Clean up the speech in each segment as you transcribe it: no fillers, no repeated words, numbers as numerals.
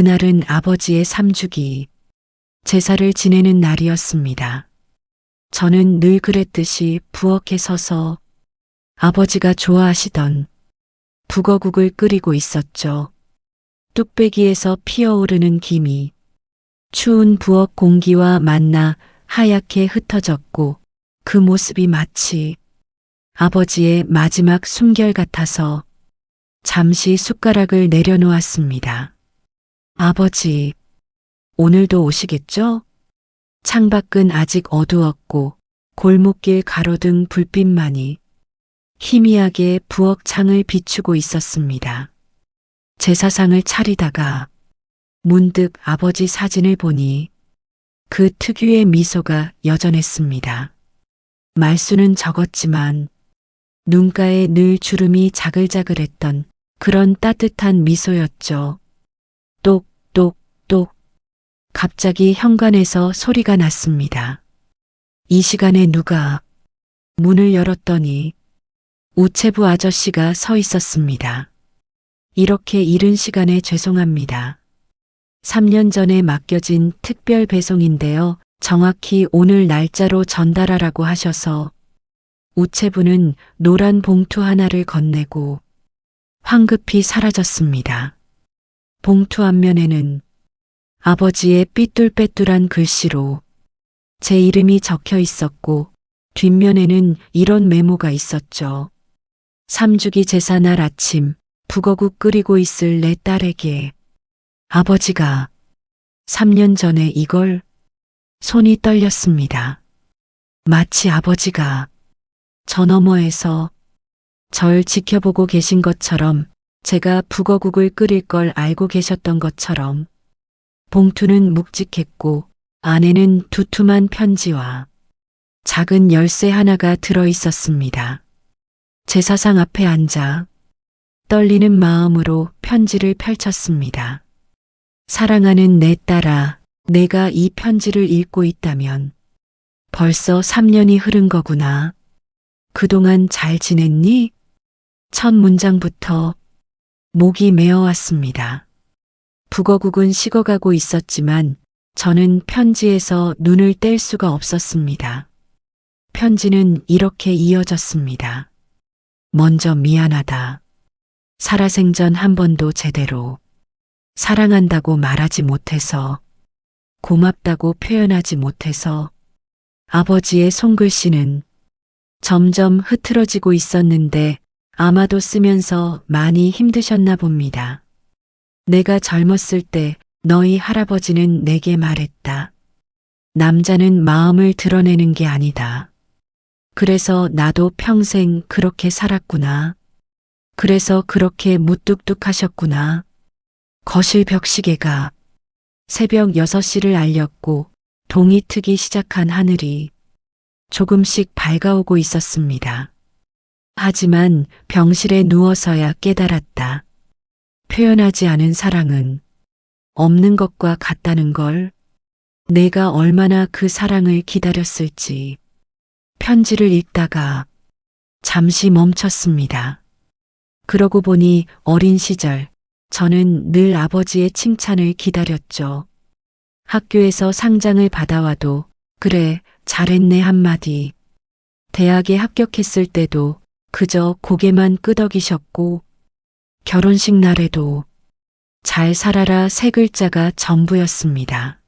그날은 아버지의 삼주기, 제사를 지내는 날이었습니다. 저는 늘 그랬듯이 부엌에 서서 아버지가 좋아하시던 북어국을 끓이고 있었죠. 뚝배기에서 피어오르는 김이 추운 부엌 공기와 만나 하얗게 흩어졌고 그 모습이 마치 아버지의 마지막 숨결 같아서 잠시 숟가락을 내려놓았습니다. 아버지, 오늘도 오시겠죠? 창밖은 아직 어두웠고 골목길 가로등 불빛만이 희미하게 부엌 창을 비추고 있었습니다. 제사상을 차리다가 문득 아버지 사진을 보니 그 특유의 미소가 여전했습니다. 말수는 적었지만 눈가에 늘 주름이 자글자글했던 그런 따뜻한 미소였죠. 똑똑똑. 갑자기 현관에서 소리가 났습니다. 이 시간에 누가 문을 열었더니 우체부 아저씨가 서 있었습니다. 이렇게 이른 시간에 죄송합니다. 3년 전에 맡겨진 특별 배송인데요. 정확히 오늘 날짜로 전달하라고 하셔서 우체부는 노란 봉투 하나를 건네고 황급히 사라졌습니다. 봉투 앞면에는 아버지의 삐뚤빼뚤한 글씨로 제 이름이 적혀 있었고 뒷면에는 이런 메모가 있었죠. 3주기 제사날 아침 북어국 끓이고 있을 내 딸에게 아버지가 3년 전에 이걸. 손이 떨렸습니다. 마치 아버지가 저 너머에서 절 지켜보고 계신 것처럼, 제가 북어국을 끓일 걸 알고 계셨던 것처럼. 봉투는 묵직했고 안에는 두툼한 편지와 작은 열쇠 하나가 들어 있었습니다. 제사상 앞에 앉아 떨리는 마음으로 편지를 펼쳤습니다. 사랑하는 내 딸아, 내가 이 편지를 읽고 있다면 벌써 3년이 흐른 거구나. 그동안 잘 지냈니? 첫 문장부터 목이 메어왔습니다. 북어국은 식어가고 있었지만 저는 편지에서 눈을 뗄 수가 없었습니다. 편지는 이렇게 이어졌습니다. 먼저 미안하다. 살아생전 한 번도 제대로 사랑한다고 말하지 못해서, 고맙다고 표현하지 못해서. 아버지의 손글씨는 점점 흐트러지고 있었는데 아마도 쓰면서 많이 힘드셨나 봅니다. 내가 젊었을 때 너희 할아버지는 내게 말했다. 남자는 마음을 드러내는 게 아니다. 그래서 나도 평생 그렇게 살았구나. 그래서 그렇게 무뚝뚝하셨구나. 거실 벽시계가 새벽 6시를 알렸고 동이 트기 시작한 하늘이 조금씩 밝아오고 있었습니다. 하지만 병실에 누워서야 깨달았다. 표현하지 않은 사랑은 없는 것과 같다는 걸. 내가 얼마나 그 사랑을 기다렸을지. 편지를 읽다가 잠시 멈췄습니다. 그러고 보니 어린 시절 저는 늘 아버지의 칭찬을 기다렸죠. 학교에서 상장을 받아와도 그래, 잘했네 한마디. 대학에 합격했을 때도 그저 고개만 끄덕이셨고, 결혼식 날에도 잘 살아라 세 글자가 전부였습니다.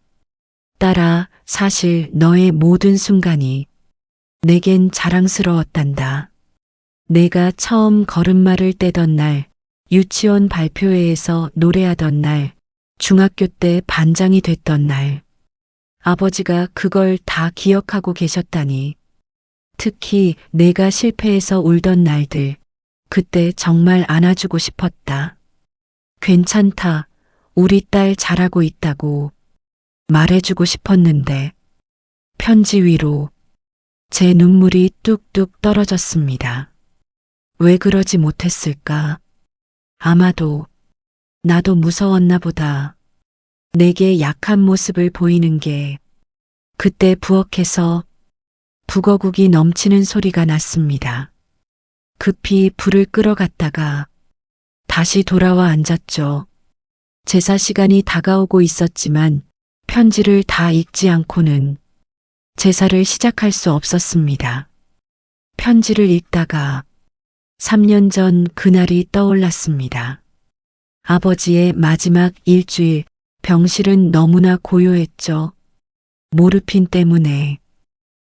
딸아, 사실 너의 모든 순간이 내겐 자랑스러웠단다. 내가 처음 걸음마를 떼던 날, 유치원 발표회에서 노래하던 날, 중학교 때 반장이 됐던 날, 아버지가 그걸 다 기억하고 계셨다니. 특히 내가 실패해서 울던 날들, 그때 정말 안아주고 싶었다. 괜찮다, 우리 딸 잘하고 있다고 말해주고 싶었는데 편지 위로 제 눈물이 뚝뚝 떨어졌습니다. 왜 그러지 못했을까? 아마도 나도 무서웠나 보다. 내게 약한 모습을 보이는 게. 그때 부엌에서 북어국이 넘치는 소리가 났습니다. 급히 불을 끌어갔다가 다시 돌아와 앉았죠. 제사 시간이 다가오고 있었지만 편지를 다 읽지 않고는 제사를 시작할 수 없었습니다. 편지를 읽다가 3년 전 그날이 떠올랐습니다. 아버지의 마지막 일주일 병실은 너무나 고요했죠. 모르핀 때문에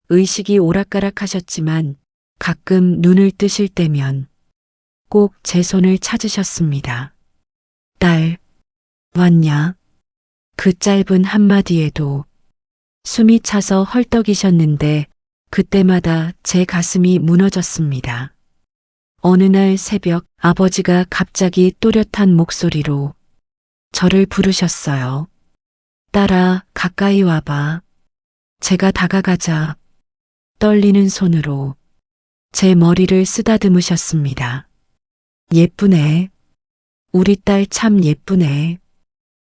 의식이 오락가락하셨지만 가끔 눈을 뜨실 때면 꼭 제 손을 찾으셨습니다. 딸, 왔냐? 그 짧은 한마디에도 숨이 차서 헐떡이셨는데 그때마다 제 가슴이 무너졌습니다. 어느 날 새벽 아버지가 갑자기 또렷한 목소리로 저를 부르셨어요. 딸아, 가까이 와봐. 제가 다가가자. 떨리는 손으로 제 머리를 쓰다듬으셨습니다. 예쁘네. 우리 딸 참 예쁘네.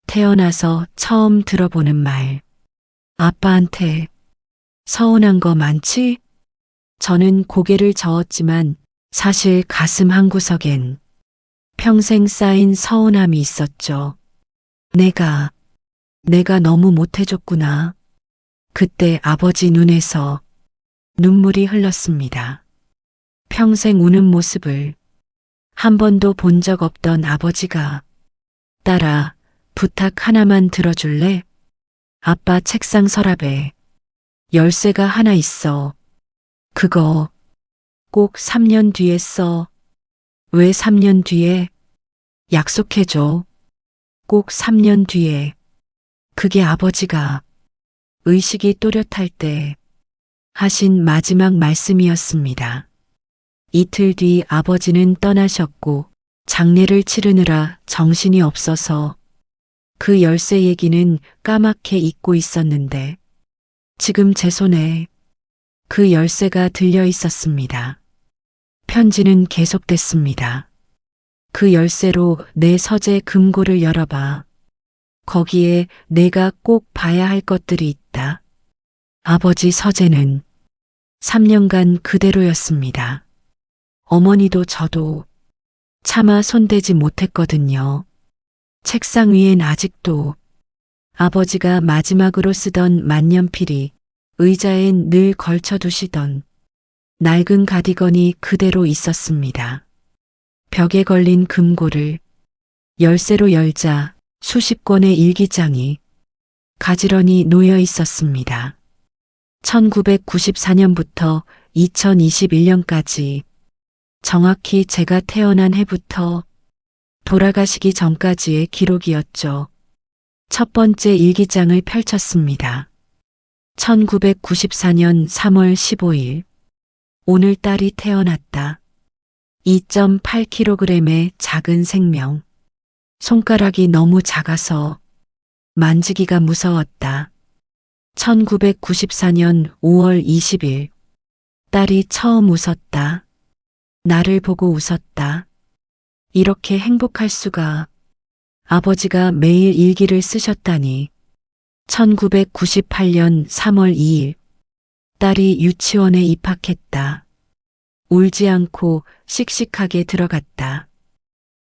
태어나서 처음 들어보는 말. 아빠한테 서운한 거 많지? 저는 고개를 저었지만 사실 가슴 한구석엔 평생 쌓인 서운함이 있었죠. 내가 너무 못해줬구나. 그때 아버지 눈에서 눈물이 흘렀습니다. 평생 우는 모습을 한 번도 본 적 없던 아버지가 딸아, 부탁 하나만 들어줄래? 아빠 책상 서랍에 열쇠가 하나 있어. 그거 꼭 3년 뒤에 써. 왜 3년 뒤에? 약속해줘. 꼭 3년 뒤에. 그게 아버지가 의식이 또렷할 때 하신 마지막 말씀이었습니다. 이틀 뒤 아버지는 떠나셨고 장례를 치르느라 정신이 없어서 그 열쇠 얘기는 까맣게 잊고 있었는데 지금 제 손에 그 열쇠가 들려 있었습니다. 편지는 계속됐습니다. 그 열쇠로 내 서재 금고를 열어봐. 거기에 내가 꼭 봐야 할 것들이 있다. 아버지 서재는 3년간 그대로였습니다. 어머니도 저도 차마 손대지 못했거든요. 책상 위엔 아직도 아버지가 마지막으로 쓰던 만년필이, 의자엔 늘 걸쳐두시던 낡은 가디건이 그대로 있었습니다. 벽에 걸린 금고를 열쇠로 열자 수십 권의 일기장이 가지런히 놓여 있었습니다. 1994년부터 2021년까지 정확히 제가 태어난 해부터 돌아가시기 전까지의 기록이었죠. 첫 번째 일기장을 펼쳤습니다. 1994년 3월 15일. 오늘 딸이 태어났다. 2.8kg의 작은 생명. 손가락이 너무 작아서 만지기가 무서웠다. 1994년 5월 20일. 딸이 처음 웃었다. 나를 보고 웃었다. 이렇게 행복할 수가. 아버지가 매일 일기를 쓰셨다니. 1998년 3월 2일. 딸이 유치원에 입학했다. 울지 않고 씩씩하게 들어갔다.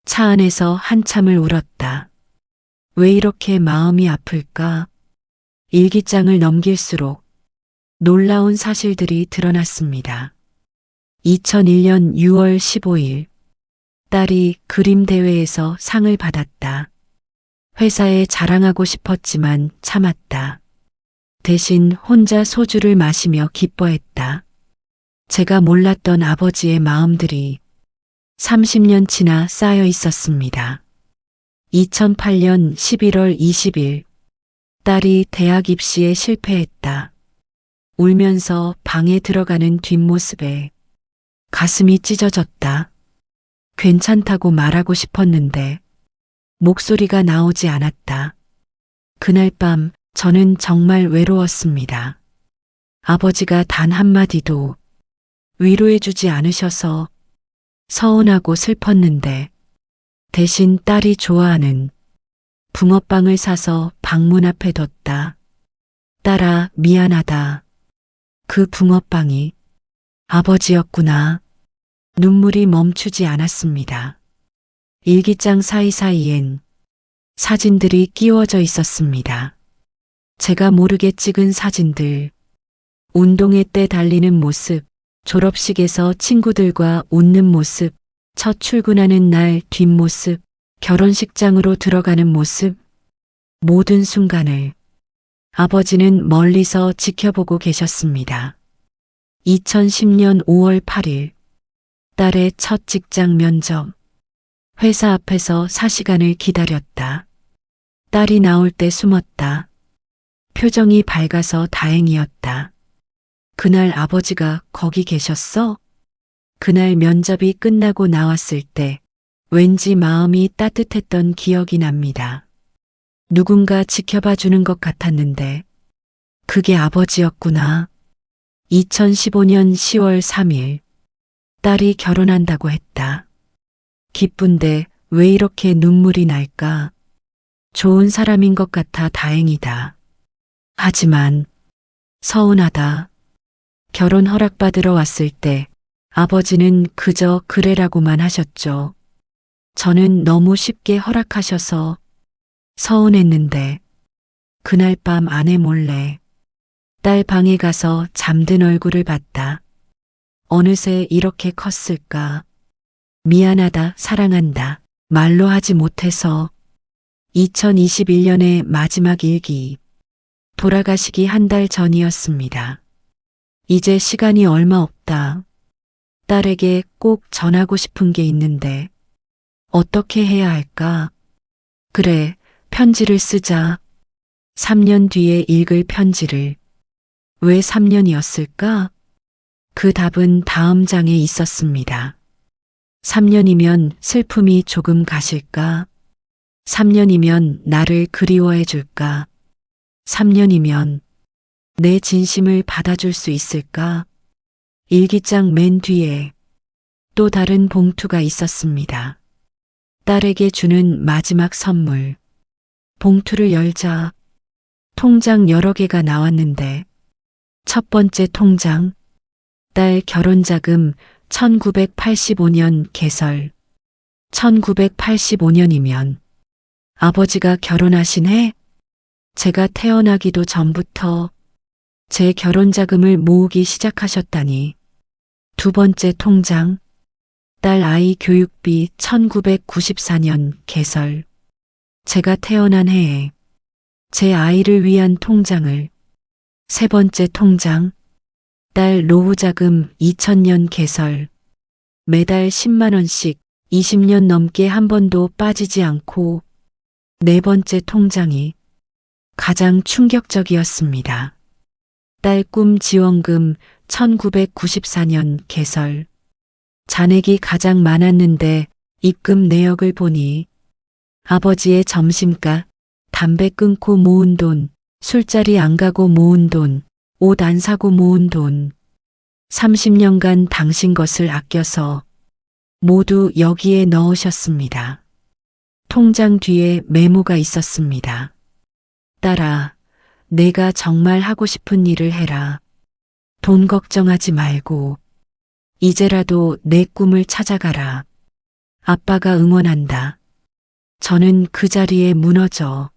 차 안에서 한참을 울었다. 왜 이렇게 마음이 아플까? 일기장을 넘길수록 놀라운 사실들이 드러났습니다. 2001년 6월 15일. 딸이 그림 대회에서 상을 받았다. 회사에 자랑하고 싶었지만 참았다. 대신 혼자 소주를 마시며 기뻐했다. 제가 몰랐던 아버지의 마음들이 30년치나 쌓여 있었습니다. 2008년 11월 20일. 딸이 대학 입시에 실패했다. 울면서 방에 들어가는 뒷모습에 가슴이 찢어졌다. 괜찮다고 말하고 싶었는데 목소리가 나오지 않았다. 그날 밤 저는 정말 외로웠습니다. 아버지가 단 한마디도 위로해주지 않으셔서 서운하고 슬펐는데 대신 딸이 좋아하는 붕어빵을 사서 방문 앞에 뒀다. 딸아, 미안하다. 그 붕어빵이 아버지였구나. 눈물이 멈추지 않았습니다. 일기장 사이사이엔 사진들이 끼워져 있었습니다. 제가 모르게 찍은 사진들. 운동회 때 달리는 모습, 졸업식에서 친구들과 웃는 모습, 첫 출근하는 날 뒷모습, 결혼식장으로 들어가는 모습. 모든 순간을 아버지는 멀리서 지켜보고 계셨습니다. 2010년 5월 8일, 딸의 첫 직장 면접. 회사 앞에서 4시간을 기다렸다. 딸이 나올 때 숨었다. 표정이 밝아서 다행이었다. 그날 아버지가 거기 계셨어? 그날 면접이 끝나고 나왔을 때 왠지 마음이 따뜻했던 기억이 납니다. 누군가 지켜봐 주는 것 같았는데 그게 아버지였구나. 2015년 10월 3일 딸이 결혼한다고 했다. 기쁜데 왜 이렇게 눈물이 날까? 좋은 사람인 것 같아 다행이다. 하지만 서운하다. 결혼 허락받으러 왔을 때 아버지는 그저 그래라고만 하셨죠. 저는 너무 쉽게 허락하셔서 서운했는데 그날 밤 아내 몰래 딸 방에 가서 잠든 얼굴을 봤다. 어느새 이렇게 컸을까? 미안하다, 사랑한다. 말로 하지 못해서. 2021년의 마지막 일기. 돌아가시기 한 달 전이었습니다. 이제 시간이 얼마 없다. 딸에게 꼭 전하고 싶은 게 있는데 어떻게 해야 할까? 그래, 편지를 쓰자. 3년 뒤에 읽을 편지를. 왜 3년이었을까? 그 답은 다음 장에 있었습니다. 3년이면 슬픔이 조금 가실까? 3년이면 나를 그리워해 줄까? 3년이면 내 진심을 받아줄 수 있을까? 일기장 맨 뒤에 또 다른 봉투가 있었습니다. 딸에게 주는 마지막 선물. 봉투를 열자 통장 여러 개가 나왔는데 첫 번째 통장, 딸 결혼자금 1985년 개설. 1985년이면 아버지가 결혼하신 해? 제가 태어나기도 전부터 제 결혼자금을 모으기 시작하셨다니. 두 번째 통장, 딸 아이 교육비 1994년 개설. 제가 태어난 해에 제 아이를 위한 통장을. 세 번째 통장, 딸 노후자금 2000년 개설. 매달 10만 원씩 20년 넘게 한 번도 빠지지 않고. 네 번째 통장이 가장 충격적이었습니다. 딸 꿈 지원금 1994년 개설. 잔액이 가장 많았는데 입금 내역을 보니 아버지의 점심값, 담배 끊고 모은 돈, 술자리 안 가고 모은 돈, 옷 안 사고 모은 돈. 30년간 당신 것을 아껴서 모두 여기에 넣으셨습니다. 통장 뒤에 메모가 있었습니다. 딸아, 내가 정말 하고 싶은 일을 해라. 돈 걱정하지 말고 이제라도 내 꿈을 찾아가라. 아빠가 응원한다. 저는 그 자리에 무너져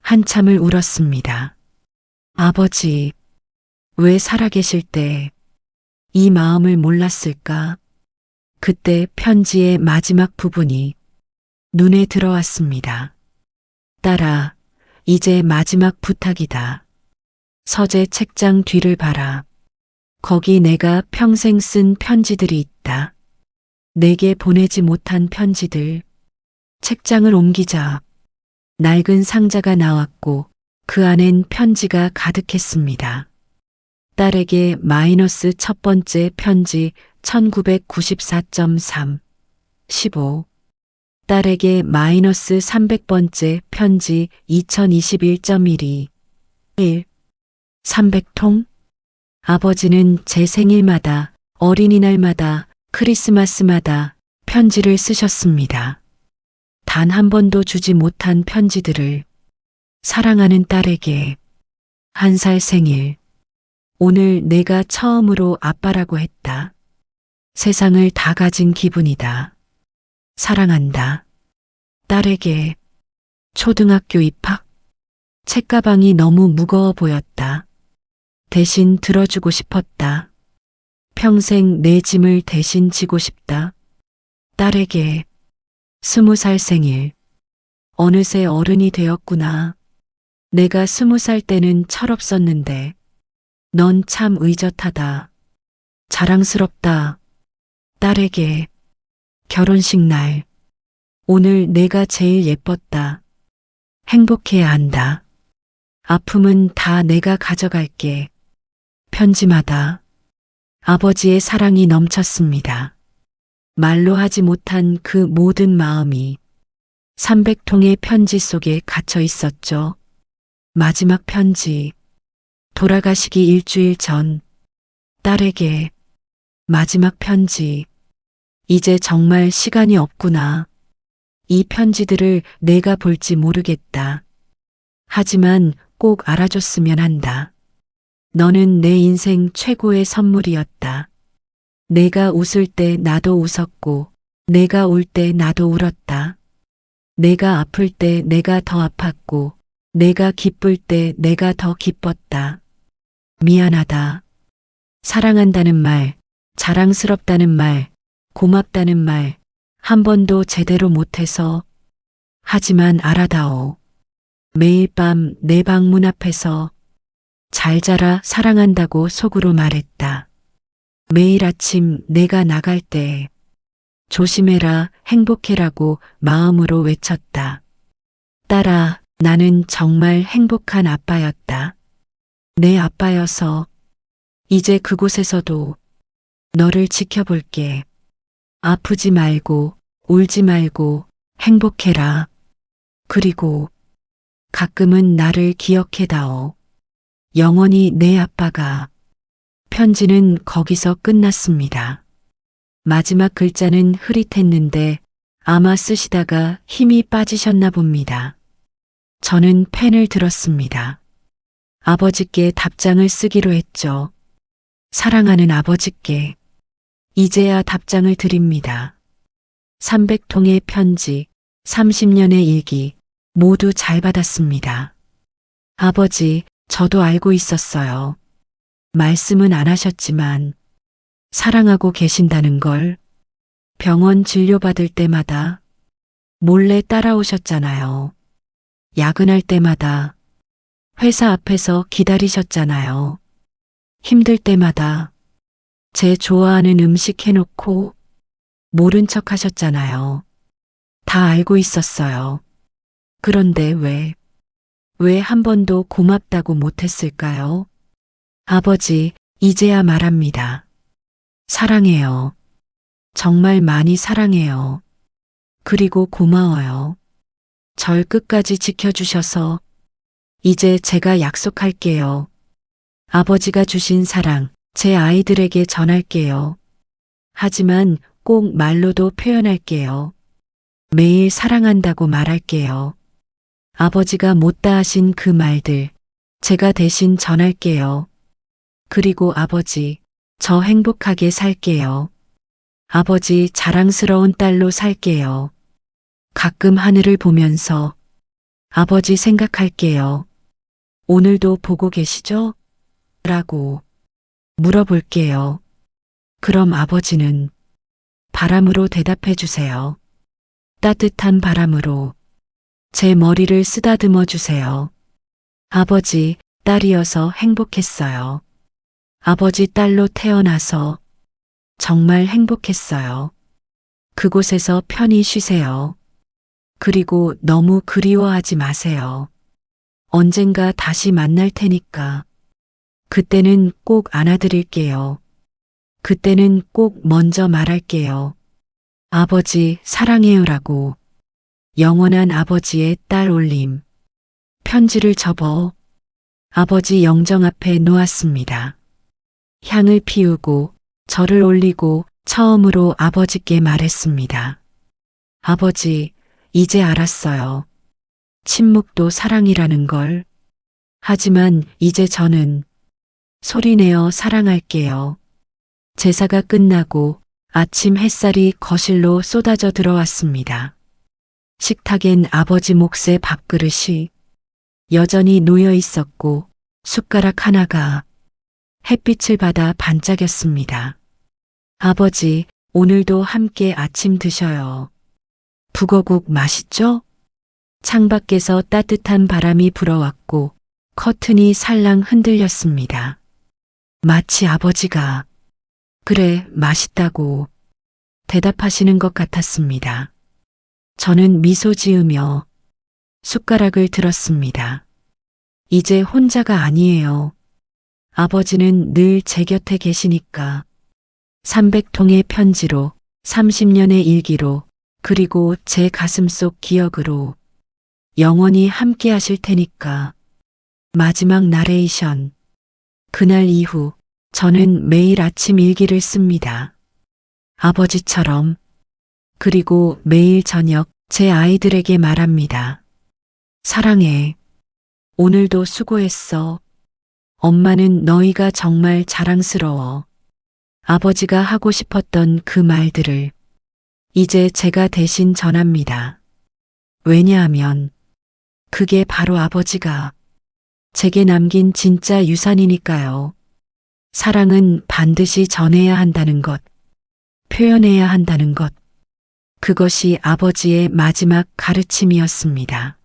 한참을 울었습니다. 아버지, 왜 살아계실 때 이 마음을 몰랐을까? 그때 편지의 마지막 부분이 눈에 들어왔습니다. 딸아, 이제 마지막 부탁이다. 서재 책장 뒤를 봐라. 거기 내가 평생 쓴 편지들이 있다. 내게 보내지 못한 편지들. 책장을 옮기자. 낡은 상자가 나왔고 그 안엔 편지가 가득했습니다. 딸에게 마이너스 첫 번째 편지 1994.3 15. 딸에게 마이너스 300번째 편지 2021.12 1. 300통? 아버지는 제 생일마다, 어린이날마다, 크리스마스마다 편지를 쓰셨습니다. 단 한 번도 주지 못한 편지들을. 사랑하는 딸에게. 1살 생일. 오늘 내가 처음으로 아빠라고 했다. 세상을 다 가진 기분이다. 사랑한다. 딸에게. 초등학교 입학? 책가방이 너무 무거워 보였다. 대신 들어주고 싶었다. 평생 내 짐을 대신 지고 싶다. 딸에게 20살 생일. 어느새 어른이 되었구나. 내가 20살 때는 철없었는데 넌 참 의젓하다. 자랑스럽다. 딸에게 결혼식 날. 오늘 내가 제일 예뻤다. 행복해야 한다. 아픔은 다 내가 가져갈게. 편지마다 아버지의 사랑이 넘쳤습니다. 말로 하지 못한 그 모든 마음이 300통의 편지 속에 갇혀 있었죠. 마지막 편지. 돌아가시기 일주일 전. 딸에게 마지막 편지. 이제 정말 시간이 없구나. 이 편지들을 내가 볼지 모르겠다. 하지만 꼭 알아줬으면 한다. 너는 내 인생 최고의 선물이었다. 내가 웃을 때 나도 웃었고, 내가 울 때 나도 울었다. 내가 아플 때 내가 더 아팠고, 내가 기쁠 때 내가 더 기뻤다. 미안하다. 사랑한다는 말, 자랑스럽다는 말, 고맙다는 말, 한 번도 제대로 못해서. 하지만 알아다오. 매일 밤 내 방문 앞에서 잘 자라 사랑한다고 속으로 말했다. 매일 아침 내가 나갈 때 조심해라 행복해라고 마음으로 외쳤다. 딸아, 나는 정말 행복한 아빠였다. 내 아빠여서 이제 그곳에서도 너를 지켜볼게. 아프지 말고 울지 말고 행복해라. 그리고 가끔은 나를 기억해다오. 영원히 내 아빠가. 편지는 거기서 끝났습니다. 마지막 글자는 흐릿했는데 아마 쓰시다가 힘이 빠지셨나 봅니다. 저는 펜을 들었습니다. 아버지께 답장을 쓰기로 했죠. 사랑하는 아버지께. 이제야 답장을 드립니다. 300통의 편지, 30년의 일기, 모두 잘 받았습니다. 아버지, 저도 알고 있었어요. 말씀은 안 하셨지만 사랑하고 계신다는 걸. 병원 진료받을 때마다 몰래 따라오셨잖아요. 야근할 때마다 회사 앞에서 기다리셨잖아요. 힘들 때마다 제 좋아하는 음식 해놓고 모른 척 하셨잖아요. 다 알고 있었어요. 그런데 왜 한 번도 고맙다고 못했을까요? 아버지, 이제야 말합니다. 사랑해요. 정말 많이 사랑해요. 그리고 고마워요. 절 끝까지 지켜주셔서. 이제 제가 약속할게요. 아버지가 주신 사랑, 제 아이들에게 전할게요. 하지만 꼭 말로도 표현할게요. 매일 사랑한다고 말할게요. 아버지가 못다 하신 그 말들, 제가 대신 전할게요. 그리고 아버지, 저 행복하게 살게요. 아버지 자랑스러운 딸로 살게요. 가끔 하늘을 보면서 아버지 생각할게요. 오늘도 보고 계시죠? 라고 물어볼게요. 그럼 아버지는 바람으로 대답해 주세요. 따뜻한 바람으로 제 머리를 쓰다듬어 주세요. 아버지, 딸이어서 행복했어요. 아버지 딸로 태어나서 정말 행복했어요. 그곳에서 편히 쉬세요. 그리고 너무 그리워하지 마세요. 언젠가 다시 만날 테니까. 그때는 꼭 안아드릴게요. 그때는 꼭 먼저 말할게요. 아버지 사랑해요라고. 영원한 아버지의 딸 올림. 편지를 접어 아버지 영정 앞에 놓았습니다. 향을 피우고 절을 올리고 처음으로 아버지께 말했습니다. 아버지, 이제 알았어요. 침묵도 사랑이라는 걸. 하지만 이제 저는 소리내어 사랑할게요. 제사가 끝나고 아침 햇살이 거실로 쏟아져 들어왔습니다. 식탁엔 아버지 몫의 밥그릇이 여전히 놓여 있었고 숟가락 하나가 햇빛을 받아 반짝였습니다. 아버지, 오늘도 함께 아침 드셔요. 북어국 맛있죠? 창밖에서 따뜻한 바람이 불어왔고 커튼이 살랑 흔들렸습니다. 마치 아버지가 그래, 맛있다고 대답하시는 것 같았습니다. 저는 미소 지으며 숟가락을 들었습니다. 이제 혼자가 아니에요. 아버지는 늘 제 곁에 계시니까. 300통의 편지로, 30년의 일기로, 그리고 제 가슴속 기억으로 영원히 함께 하실 테니까. 마지막 나레이션. 그날 이후 저는 매일 아침 일기를 씁니다. 아버지처럼. 그리고 매일 저녁 제 아이들에게 말합니다. 사랑해. 오늘도 수고했어. 엄마는 너희가 정말 자랑스러워. 아버지가 하고 싶었던 그 말들을 이제 제가 대신 전합니다. 왜냐하면 그게 바로 아버지가 제게 남긴 진짜 유산이니까요. 사랑은 반드시 전해야 한다는 것, 표현해야 한다는 것. 그것이 아버지의 마지막 가르침이었습니다.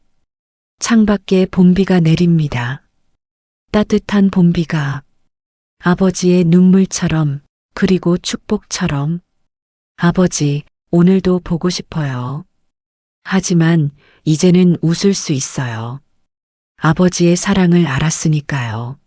창밖에 봄비가 내립니다. 따뜻한 봄비가 아버지의 눈물처럼 그리고 축복처럼. 아버지, 오늘도 보고 싶어요. 하지만 이제는 웃을 수 있어요. 아버지의 사랑을 알았으니까요.